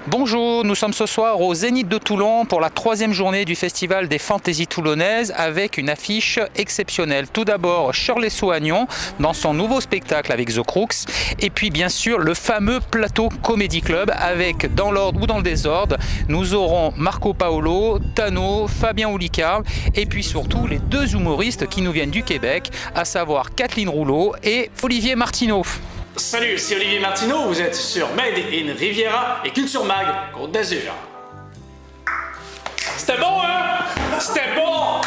Bonjour, nous sommes ce soir au Zénith de Toulon pour la troisième journée du Festival des Fantaisies Toulonnaises avec une affiche exceptionnelle. Tout d'abord Shirley Soignon dans son nouveau spectacle avec The Crooks et puis bien sûr le fameux plateau Comedy Club avec dans l'ordre ou dans le désordre, nous aurons Marco Paolo, Tano, Fabien Olicard et puis surtout les deux humoristes qui nous viennent du Québec, à savoir Kathleen Rouleau et Olivier Martineau. Salut, c'est Olivier Martineau, vous êtes sur Made in Riviera et Culture Mag, Côte d'Azur. C'était bon, hein? C'était bon!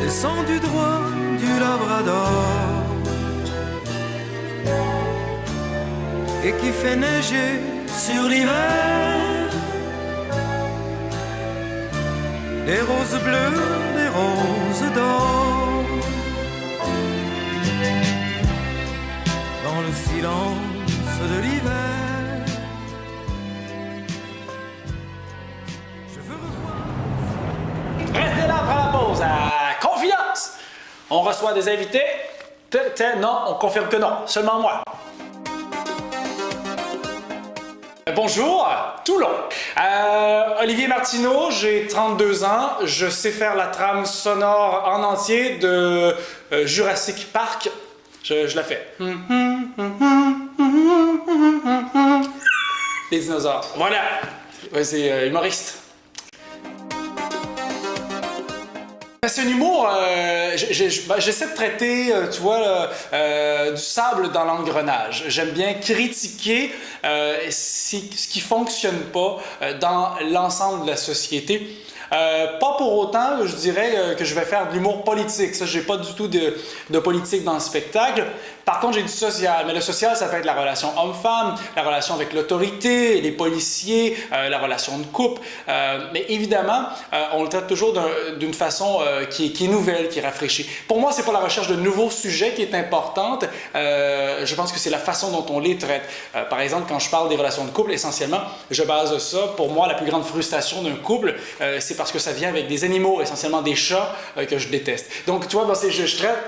Descendu droit du Labrador et qui fait neiger sur l'hiver, des roses bleues, des roses d'or. Dans le silence de l'hiver, je veux revoir. Restez là après la pause, à confiance! On reçoit des invités? Non, on confirme que non, seulement moi. Bonjour, Toulon. Olivier Martineau, j'ai 32 ans, je sais faire la trame sonore en entier de Jurassic Park. Je la fais. Les dinosaures. Voilà. Ouais, c'est humoriste. C'est un humour, j'essaie de traiter, tu vois, du sable dans l'engrenage. J'aime bien critiquer ce qui ne fonctionne pas dans l'ensemble de la société. Pas pour autant, je dirais que je vais faire de l'humour politique. Ça, j'ai pas du tout de politique dans le spectacle. Par contre, j'ai du social. Mais le social, ça peut être la relation homme-femme, la relation avec l'autorité, les policiers, la relation de couple. Mais évidemment, on le traite toujours d'une façon qui est nouvelle, qui est rafraîchie. Pour moi, c'est pas la recherche de nouveaux sujets qui est importante. Je pense que c'est la façon dont on les traite. Par exemple, quand je parle des relations de couple, essentiellement, je base ça. Pour moi, la plus grande frustration d'un couple, c'est parce que ça vient avec des animaux, essentiellement des chats que je déteste. Donc, tu vois, je traite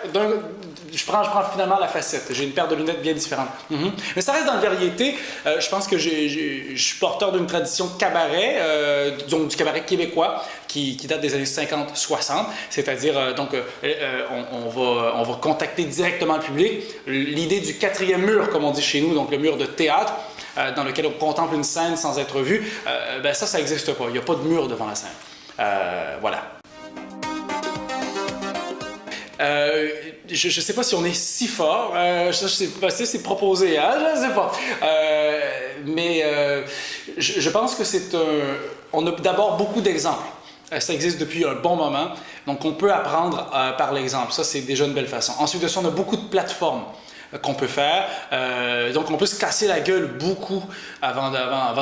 je prends finalement la facette. J'ai une paire de lunettes bien différente. Mais ça reste dans la variété. Je pense que je suis porteur d'une tradition cabaret, donc du cabaret québécois, qui date des années 50-60. C'est-à-dire, on va contacter directement le public. L'idée du quatrième mur, comme on dit chez nous, donc le mur de théâtre, dans lequel on contemple une scène sans être vu, ça n'existe pas. Il n'y a pas de mur devant la scène. Voilà. Je ne sais pas si on est si fort, je sais pas si c'est proposé, hein? Je ne sais pas. Je pense que on a d'abord beaucoup d'exemples. Ça existe depuis un bon moment, donc on peut apprendre par l'exemple. Ça, c'est déjà une belle façon. Ensuite de ça, on a beaucoup de plateformes qu'on peut faire. Donc, on peut se casser la gueule beaucoup avant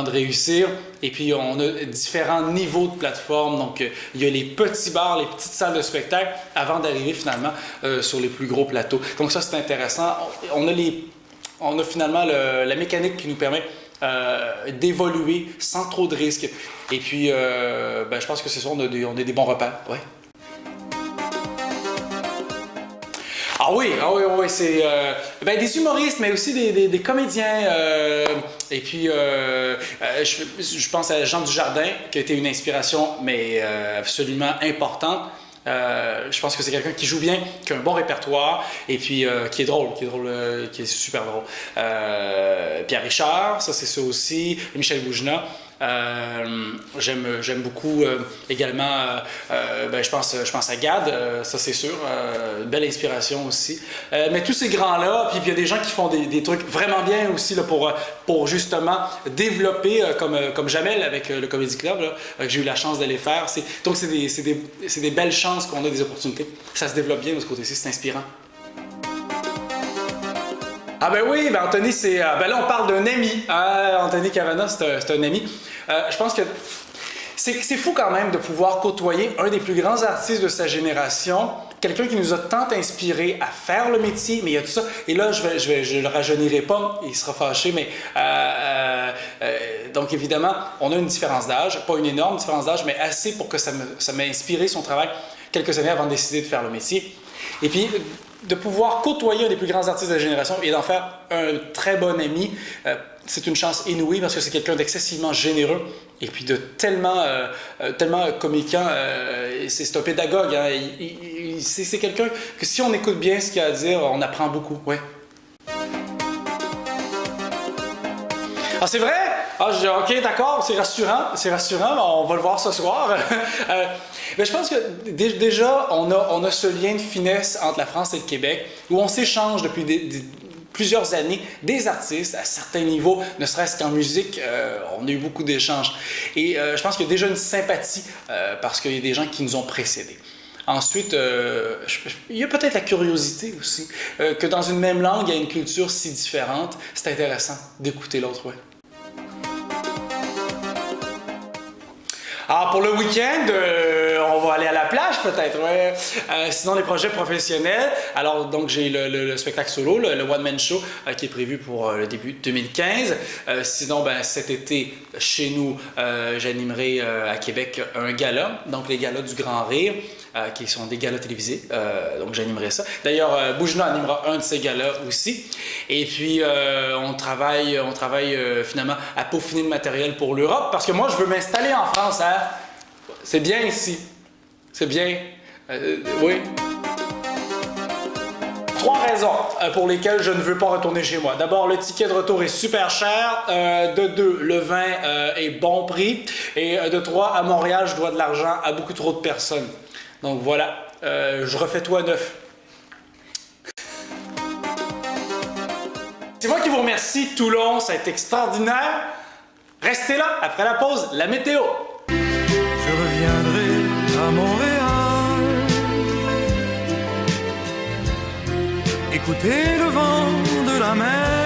de réussir. Et puis, on a différents niveaux de plateforme. Donc, il y a les petits bars, les petites salles de spectacle avant d'arriver finalement sur les plus gros plateaux. Donc, ça, c'est intéressant. On a finalement la mécanique qui nous permet d'évoluer sans trop de risques. Et puis, je pense que c'est ça, on a des bons repères. Ouais. Ah oui, c'est des humoristes, mais aussi des comédiens. Et puis, je pense à Jean Dujardin, qui a été une inspiration, mais absolument importante. Je pense que c'est quelqu'un qui joue bien, qui a un bon répertoire, et puis qui est drôle, qui est super drôle. Pierre Richard, ça c'est ça aussi. Michel Boujna. J'aime beaucoup également, je pense à Gad, ça c'est sûr, une belle inspiration aussi. Mais tous ces grands-là, puis il y a des gens qui font des trucs vraiment bien aussi là, pour justement développer, comme Jamel avec le Comedy Club, là, que j'ai eu la chance d'aller faire. Donc c'est des belles chances qu'on a, des opportunités. Ça se développe bien de ce côté-ci, c'est inspirant. Ah ben oui, Anthony, là on parle d'un ami. Anthony Cavana, c'est un ami. Je pense que c'est fou quand même de pouvoir côtoyer un des plus grands artistes de sa génération, quelqu'un qui nous a tant inspiré à faire le métier, mais il y a tout ça. Et là, je le rajeunirai pas, il sera fâché, mais donc évidemment, on a une différence d'âge, pas une énorme différence d'âge, mais assez pour que ça m'ait inspiré son travail quelques années avant de décider de faire le métier. Et puis, de pouvoir côtoyer un des plus grands artistes de la génération et d'en faire un très bon ami, c'est une chance inouïe parce que c'est quelqu'un d'excessivement généreux et puis de tellement communicant. C'est un pédagogue. Hein, c'est quelqu'un que si on écoute bien ce qu'il a à dire, on apprend beaucoup. Ouais. Ah, c'est vrai? Ah, ok, d'accord, c'est rassurant, on va le voir ce soir. Mais je pense que déjà, on a ce lien de finesse entre la France et le Québec où on s'échange depuis plusieurs années des artistes à certains niveaux, ne serait-ce qu'en musique, on a eu beaucoup d'échanges. Et je pense qu'il y a déjà une sympathie parce qu'il y a des gens qui nous ont précédés. Ensuite, il y a peut-être la curiosité aussi, que dans une même langue, il y a une culture si différente. C'est intéressant d'écouter l'autre, ouais. Alors, pour le week-end, on va aller à la plage peut-être, ouais. Sinon, les projets professionnels. Alors, donc, j'ai le spectacle solo, le one-man show, qui est prévu pour le début 2015. Sinon, ben, cet été, chez nous, j'animerai à Québec un gala, donc les galas du Grand Rire, qui sont des galas télévisés. Donc, j'animerai ça. D'ailleurs, Bougena animera un de ces galas aussi. Et puis, on travaille finalement à peaufiner le matériel pour l'Europe, parce que moi, je veux m'installer en France, hein. C'est bien ici. C'est bien. Oui. 3 raisons pour lesquelles je ne veux pas retourner chez moi. D'abord, le ticket de retour est super cher. De 2, le vin est bon prix. Et de 3, à Montréal, je dois de l'argent à beaucoup trop de personnes. Donc voilà, je refais tout à neuf. C'est moi qui vous remercie, Toulon, ça a été extraordinaire. Restez là, après la pause, la météo. Je reviendrai à Montréal. Écoutez le vent de la mer.